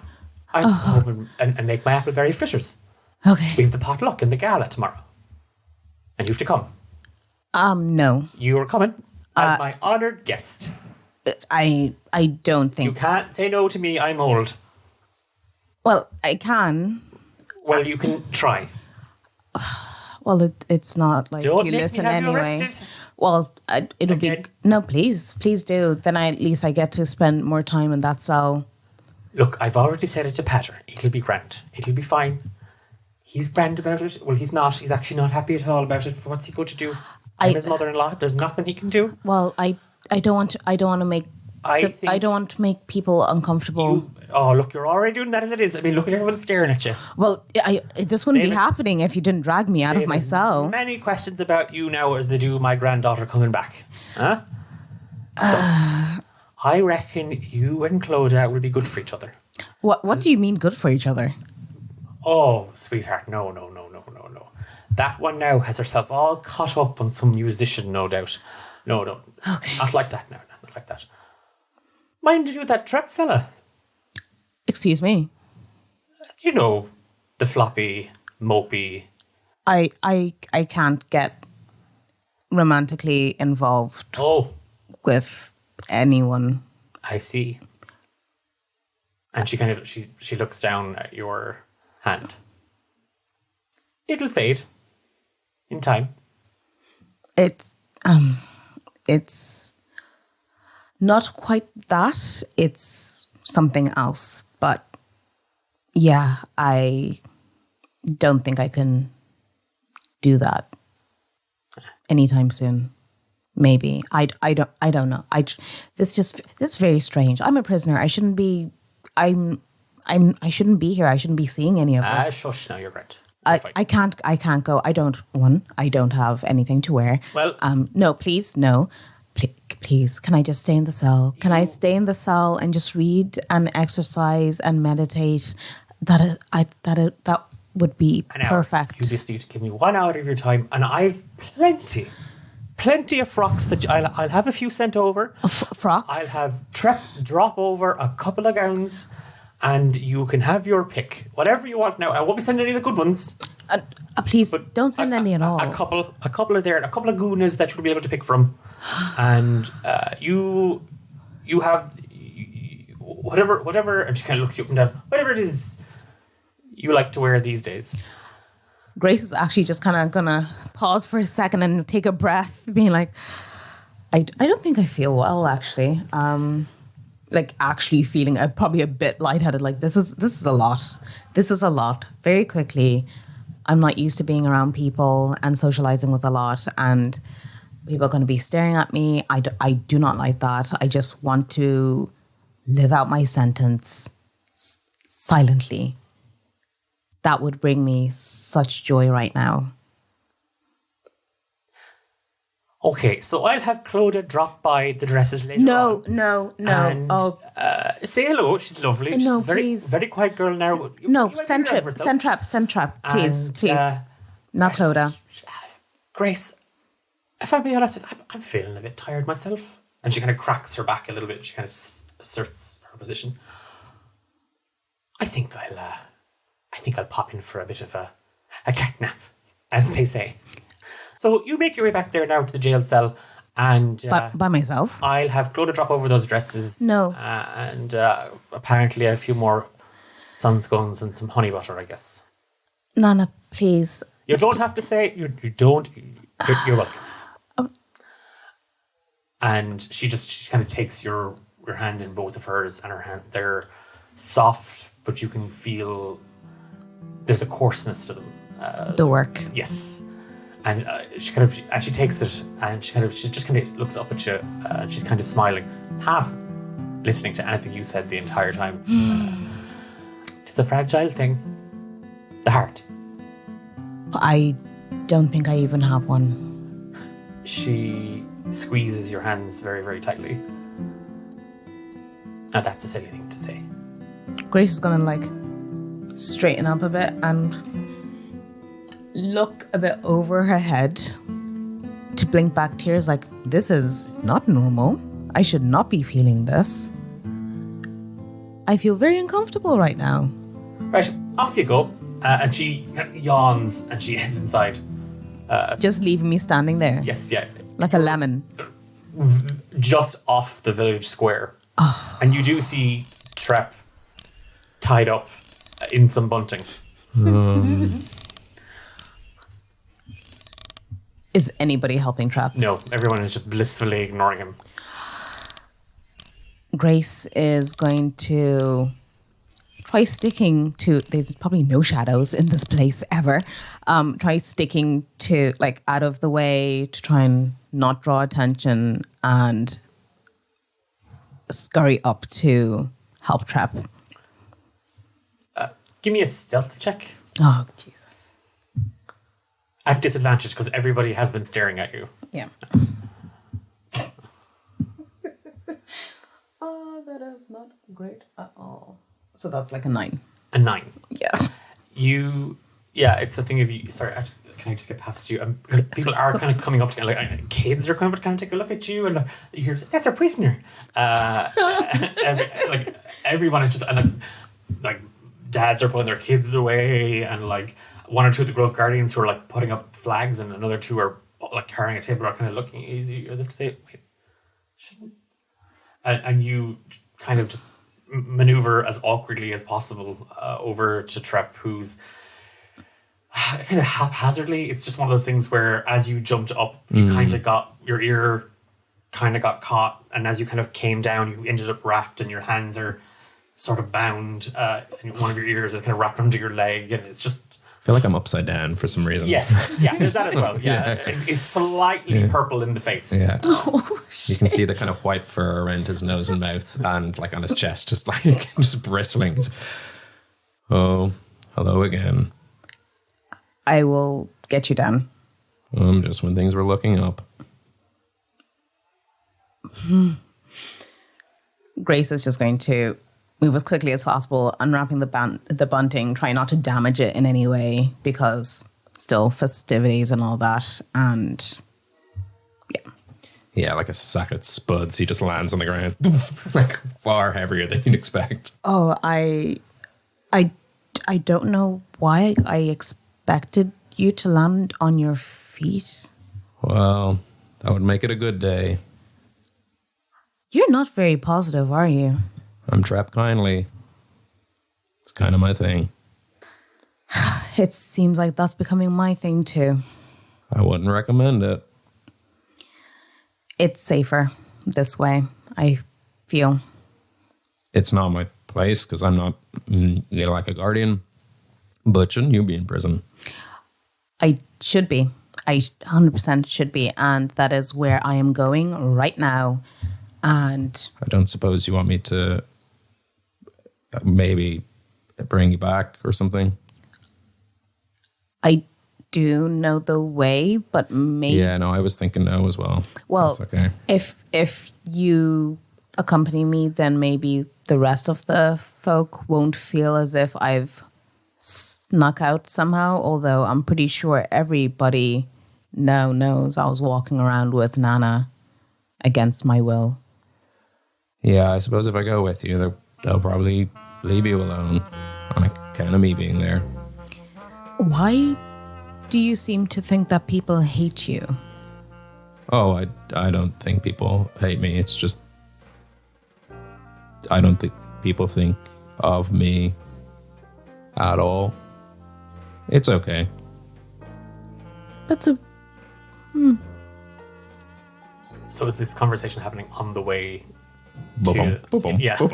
I have to go home and make my appleberry fritters. Okay. We have the potluck in the gala tomorrow. And you have to come. No. You're coming as my honoured guest. I don't think. You can't say no to me, I'm old. Well, I can. Well, you can try. Well, it's not like Don't you make listen me have you anyway. arrested. Well, it'll Again. be no. Please do. Then at least I get to spend more time in that cell. Look, I've already said it to Patter. It'll be grand. It'll be fine. He's grand about it. Well, he's not. He's actually not happy at all about it. But what's he going to do? I'm his mother-in-law. There's nothing he can do. Well, I don't want to. I don't want to make. I don't want to make people uncomfortable. Look, you're already doing that as it is. I mean, look at everyone staring at you. Well, this wouldn't be happening if you didn't drag me out of my cell. Many questions about you now as they do my granddaughter coming back. Huh? So, I reckon you and Clodagh will be good for each other. What do you mean good for each other? Oh, sweetheart, no. That one now has herself all caught up on some musician, no doubt. No. Okay. Not like that now, not like that. Minded you that Trep fella? Excuse me. You know, the floppy, mopey. I can't get romantically involved with anyone. I see. And she kind of she looks down at your hand. It'll fade in time. It's not quite that. It's something else. But yeah, I don't think I can do that anytime soon. Maybe. I don't know. This is very strange. I'm a prisoner. I shouldn't be I shouldn't be here. I shouldn't be seeing any of this. Shush now, you're great. I can't go. I don't have anything to wear. Well, no, please, no. Please, can I just stay in the cell? Can I stay in the cell and just read and exercise and meditate? That would be perfect. You just need to give me 1 hour of your time, and I've plenty of frocks that I'll have a few sent over. Frocks? I'll have Trep drop over a couple of gowns, and you can have your pick, whatever you want. Now I won't be sending any of the good ones. Please don't send any at all. A couple are there, and a couple of goonas that you'll be able to pick from, and you have whatever. And she kind of looks you up and down. Whatever it is you like to wear these days. Grace is actually just kind of gonna pause for a second and take a breath, being like, I don't think I feel well, actually. Like actually feeling probably a bit lightheaded. Like this is a lot. This is a lot. Very quickly, I'm not used to being around people and socializing with a lot, and people are going to be staring at me. I do not like that. I just want to live out my sentence silently. That would bring me such joy right now. Okay, so I'll have Clodagh drop by the dresses later on. No. And say hello. She's lovely. She's a please. very quiet girl now. Send Trep, please. Not Clodagh. Grace, if I'm being honest, I'm feeling a bit tired myself. And she kind of cracks her back a little bit. She kind of asserts her position. I think I'll pop in for a bit of a cat nap, as they say. So you make your way back there now to the jail cell, and by myself. I'll have Clodagh drop over those dresses. No, and apparently a few more sunscones and some honey butter, I guess. Nana, please. You don't have to say you don't. You're welcome. And she kind of takes your hand in both of hers, and her hand, they're soft, but you can feel there's a coarseness to them. The work. Yes. And she takes it, and she just kind of looks up at you. She's kind of smiling, half listening to anything you said the entire time. It's a fragile thing. The heart. I don't think I even have one. She squeezes your hands very, very tightly. Now that's a silly thing to say. Grace is gonna like straighten up a bit and look a bit over her head to blink back tears like, this is not normal. I should not be feeling this. I feel very uncomfortable right now. Right, off you go. And she yawns and she heads inside. Just leaving me standing there. Yes, yeah. Like a lemon. Just off the village square. And you do see Trep tied up in some bunting. Is anybody helping Trep? No, everyone is just blissfully ignoring him. Grace is going to try sticking to, there's probably no shadows in this place ever. Try sticking to, like, out of the way to try and not draw attention and scurry up to help Trep. Give me a stealth check. Oh, Jesus. At disadvantage, because everybody has been staring at you. Yeah. Oh, that is not great at all. So that's like a 9. A 9. Yeah. It's the thing of you. Sorry, can I just get past you? Because people are kind of coming up to you, like kids are coming up to kind of take a look at you, and you hear, that's our prisoner. Everyone is just, and like dads are putting their kids away, and like one or two of the Grove Guardians who are like putting up flags, and another two are like carrying a table, are kind of looking at you as if to say, wait, shouldn't. And you kind of just maneuver as awkwardly as possible over to Trep, who's kind of haphazardly. It's just one of those things where as you jumped up, you kind of got, your ear kind of got caught, and as you kind of came down, you ended up wrapped, and your hands are sort of bound, and one of your ears is kind of wrapped under your leg, and it's just... I feel like I'm upside down for some reason. Yes, yeah, there's that as well. Yeah, It's slightly purple in the face. Yeah, you can see the kind of white fur around his nose and mouth, and like on his chest, just bristling. Oh, hello again. I will get you down. Just when things were looking up. Grace is just going to move as quickly as possible, unwrapping the bunting, try not to damage it in any way, because still festivities and all that, and yeah. Yeah, like a sack of spuds, he just lands on the ground, like far heavier than you'd expect. Oh, I don't know why I expected you to land on your feet. Well, that would make it a good day. You're not very positive, are you? I'm Trep Kindly. It's kind of my thing. It seems like that's becoming my thing too. I wouldn't recommend it. It's safer this way, I feel. It's not my place because I'm not like a guardian. But shouldn't you be in prison? I should be. I 100% should be. And that is where I am going right now. And I don't suppose you want me to maybe bring you back or something? I do know the way, but maybe... Yeah, no, I was thinking no as well. Well, that's okay. If you accompany me, then maybe the rest of the folk won't feel as if I've snuck out somehow, although I'm pretty sure everybody now knows I was walking around with Nana against my will. Yeah, I suppose if I go with you, they'll probably leave you alone on account of me being there. Why do you seem to think that people hate you? Oh, I don't think people hate me. It's just I don't think people think of me at all. It's okay. That's a... So is this conversation happening on the way Boom, boom, boom, yeah. boom.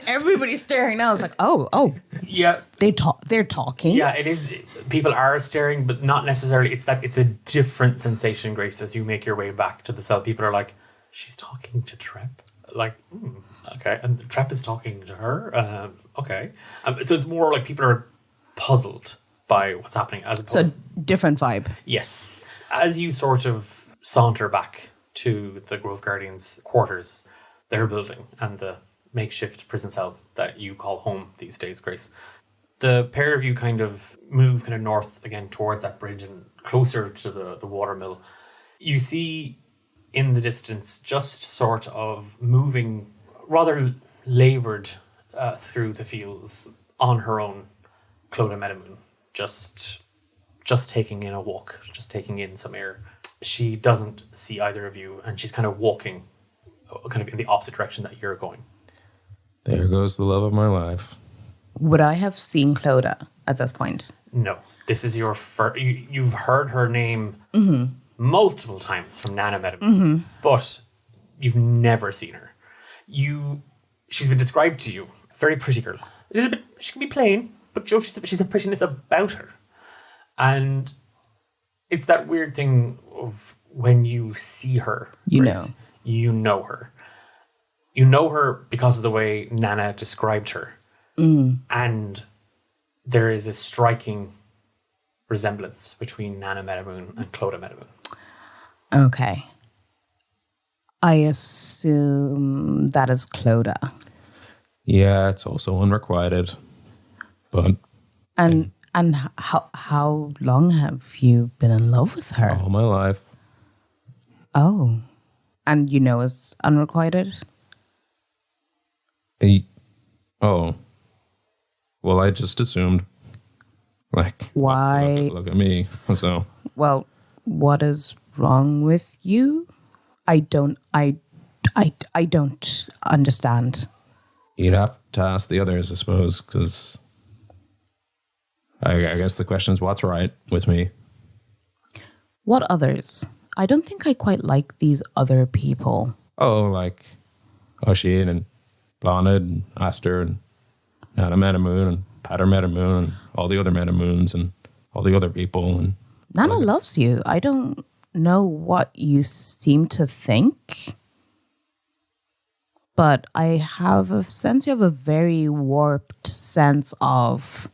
Everybody's staring now. It's like, oh, Yeah. they're talking. Yeah, it is. People are staring, but not necessarily. It's a different sensation, Grace, as you make your way back to the cell. People are like, she's talking to Trep. Like, okay. And Trep is talking to her. Okay. So it's more like people are puzzled by what's happening as opposed. So different vibe. Yes. As you sort of saunter back to the Grove Guardians' quarters, their building, and the makeshift prison cell that you call home these days, Grace, the pair of you kind of move kind of north again towards that bridge and closer to the watermill. You see in the distance, just sort of moving rather laboured through the fields on her own, Clodagh Meadowmoon, just taking in a walk, just taking in some air. She doesn't see either of you, and she's kind of walking kind of in the opposite direction that you're going. There goes the love of my life. Would I have seen Clodagh at this point? No, this is your first. You've heard her name multiple times from Nana Meadowmoon, but you've never seen her. She's been described to you. A very pretty girl. A little bit. She can be plain, but Joe, she's a prettiness about her, and it's that weird thing of when you see her, Grace, you know her. You know her because of the way Nana described her. And there is a striking resemblance between Nana Meadowmoon and Clodagh Meadowmoon. Okay. I assume that is Clodagh. Yeah, it's also unrequited. But And how long have you been in love with her? all my life. Oh. And you know it's unrequited? Oh. Well, I just assumed. Like, Why? Look at me. So. Well, what is wrong with you? I don't understand. You'd have to ask the others, I suppose, because I guess the question is what's right with me. What others? I don't think I quite like these other people. Oh, like Oisin and Blanid and Aster and Nana Meadowmoon and Pater Meadowmoon and all the other Meadowmoons and all the other people. And Nana loves you. I don't know what you seem to think, but I have a sense you have a very warped sense of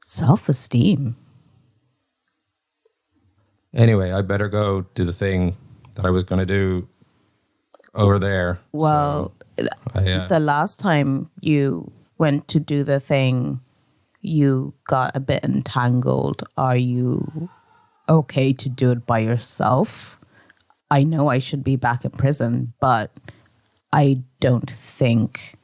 self-esteem. Anyway, I better go do the thing that I was going to do over there. Well, the last time you went to do the thing, you got a bit entangled. Are you okay to do it by yourself? I know I should be back in prison, but I don't think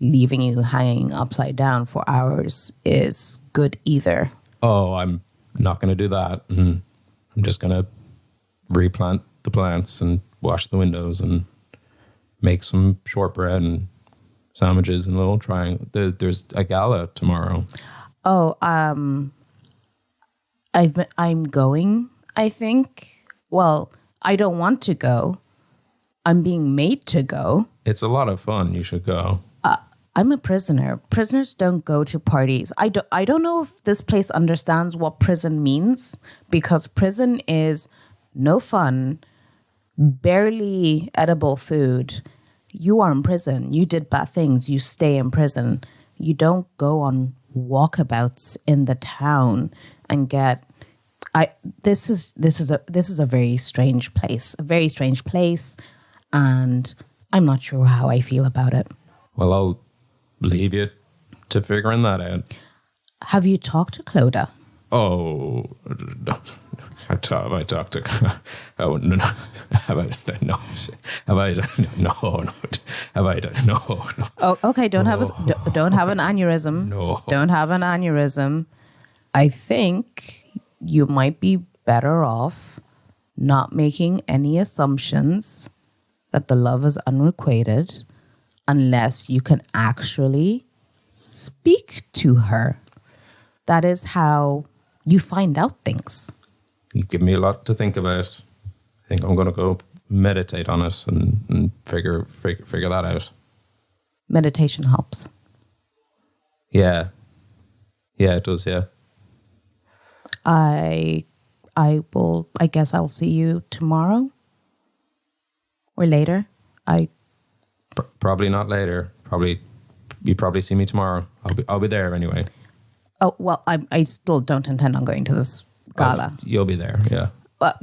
leaving you hanging upside down for hours is good either. Oh, I'm not going to do that. I'm just going to replant the plants and wash the windows and make some shortbread and sandwiches and a little triangle. There's a gala tomorrow. Oh, I'm going, I think. Well, I don't want to go. I'm being made to go. It's a lot of fun. You should go. I'm a prisoner. Prisoners don't go to parties. I don't know if this place understands what prison means, because prison is no fun, barely edible food. You are in prison. You did bad things. You stay in prison. You don't go on walkabouts in the town and get. This is a very strange place. A very strange place, and I'm not sure how I feel about it. Well, I'll leave you to figuring that out. Have you talked to Clodagh? Oh, have I talked to? Oh no! Have I? No. Have I? No. Have I? No. Oh, okay. Don't have an aneurysm. No. Don't have an aneurysm. I think you might be better off not making any assumptions that the love is unrequited unless you can actually speak to her. That is how you find out things. You give me a lot to think about. I think I'm going to go meditate on it and figure that out. Meditation helps. Yeah, it does. Yeah. I guess I'll see you tomorrow or later. Probably not later. You probably see me tomorrow. I'll be there anyway. Oh well, I still don't intend on going to this gala. You'll be there, yeah. But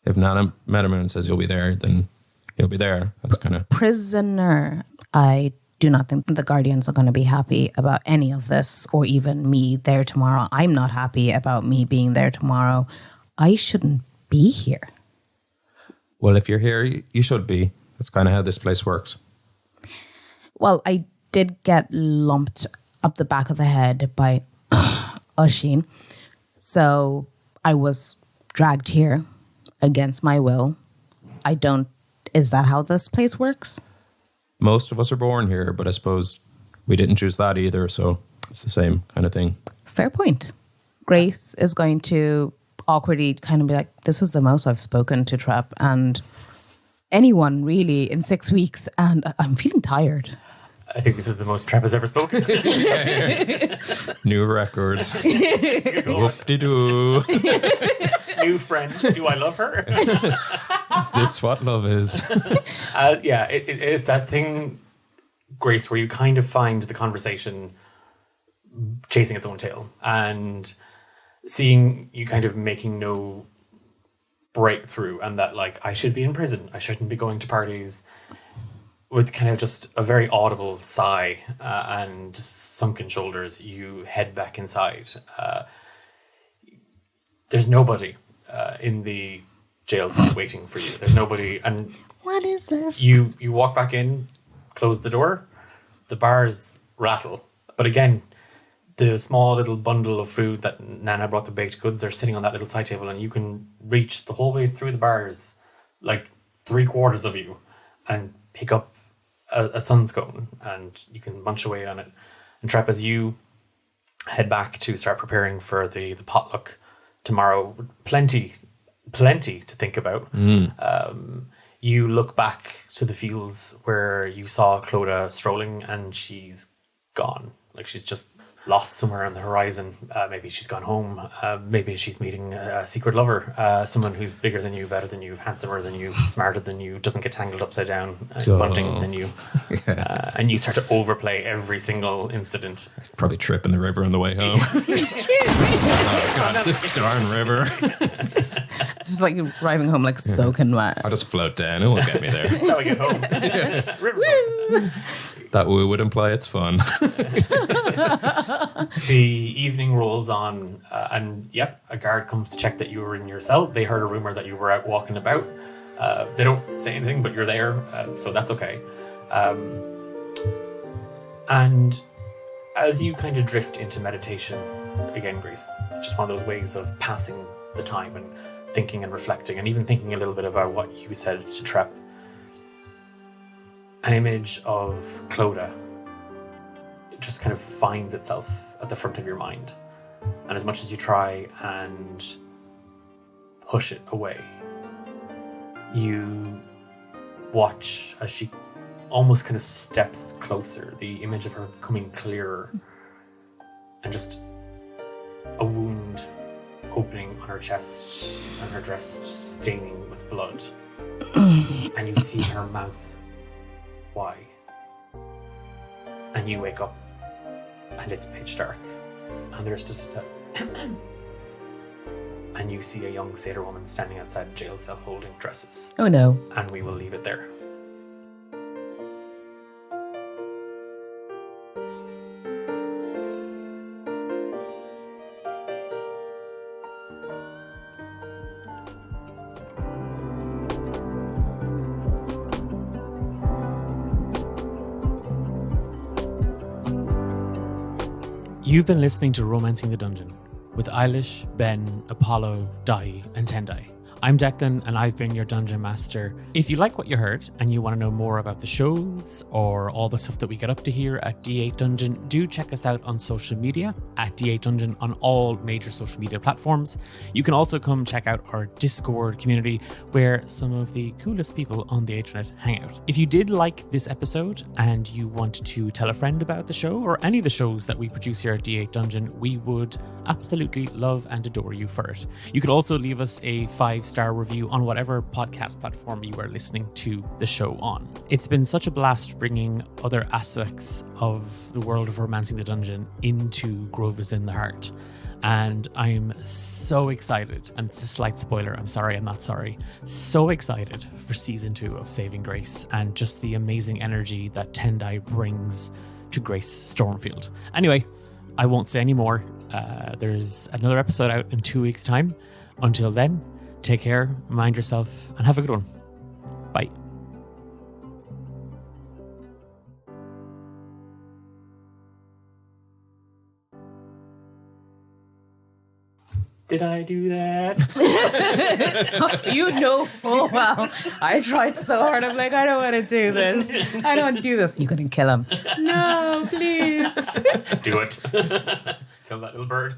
if Nana Meadowmoon says you'll be there, then you'll be there. That's kind of prisoner. I do not think the Guardians are going to be happy about any of this, or even me there tomorrow. I'm not happy about me being there tomorrow. I shouldn't be here. Well, if you're here, you should be. That's kind of how this place works. Well, I did get lumped up the back of the head by Oisin. So I was dragged here against my will. Is that how this place works? Most of us are born here, but I suppose we didn't choose that either, so it's the same kind of thing. Fair point. Grace is going to awkwardly kind of be like, this is the most I've spoken to Trep and anyone really in 6 weeks, and I'm feeling tired. I think this is the most Trep has ever spoken. New records. Whoop-de-doo. New friend. Do I love her? Is this what love is? Yeah, it's that thing, Grace, where you kind of find the conversation chasing its own tail and seeing you kind of making no breakthrough, and that, like, I should be in prison. I shouldn't be going to parties. With kind of just a very audible sigh and sunken shoulders, you head back inside. There's nobody in the jail cell waiting for you. There's nobody. And what is this? You walk back in, close the door, the bars rattle. But again, the small little bundle of food that Nana brought, the baked goods, are sitting on that little side table, and you can reach the whole way through the bars, like 3/4 of you, and pick up a sunscone, and you can munch away on it. And Trep, as you head back to start preparing for the potluck tomorrow, plenty to think about. You look back to the fields where you saw Clodagh strolling, and she's gone. Like, she's just lost somewhere on the horizon. Maybe she's gone home. Maybe she's meeting a secret lover, someone who's bigger than you, better than you, handsomer than you, smarter than you, doesn't get tangled upside down, bunting than you. Yeah. And you start to overplay every single incident. Probably trip in the river on the way home. Oh God, this darn river. Just like driving home like soaking wet. I'll just float down. It won't get me there. That's how I get home. River. That would imply it's fun. The evening rolls on, and yep, a guard comes to check that you were in your cell. They heard a rumor that you were out walking about. They don't say anything, but you're there, so that's okay. And as you kind of drift into meditation, again, Grace, it's just one of those ways of passing the time and thinking and reflecting, and even thinking a little bit about what you said to Trep. An image of Clodagh just kind of finds itself at the front of your mind. And as much as you try and push it away, you watch as she almost kind of steps closer, the image of her coming clearer, and just a wound opening on her chest and her dress staining with blood. And you see her mouth. Why? And you wake up, and it's pitch dark, and there's just a and you see a young sailor woman standing outside the jail cell holding dresses. Oh no. And we will leave it there. You've been listening to Romancing the Dungeon with Eilish, Ben, Apollo, Daithí, and Tendai I'm Declan, and I've been your Dungeon Master. If you like what you heard and you want to know more about the shows or all the stuff that we get up to here at D8 Dungeon, do check us out on social media at D8 Dungeon on all major social media platforms. You can also come check out our Discord community where some of the coolest people on the internet hang out. If you did like this episode and you want to tell a friend about the show or any of the shows that we produce here at D8 Dungeon, we would absolutely love and adore you for it. You could also leave us a 5-star review on whatever podcast platform you are listening to the show on. It's been such a blast bringing other aspects of the world of Romancing the Dungeon into Grove is in the Heart. And I'm so excited, and it's a slight spoiler, I'm sorry, I'm not sorry, so excited for season 2 of Saving Grace and just the amazing energy that Tendai brings to Grace Stormfield. Anyway, I won't say any more. There's another episode out in 2 weeks' time. Until then, take care, mind yourself, and have a good one. Bye. Did I do that? You know full well. I tried so hard. I'm like, I don't want to do this. I don't want to do this. You couldn't kill him. No, please. Do it. Kill that little bird.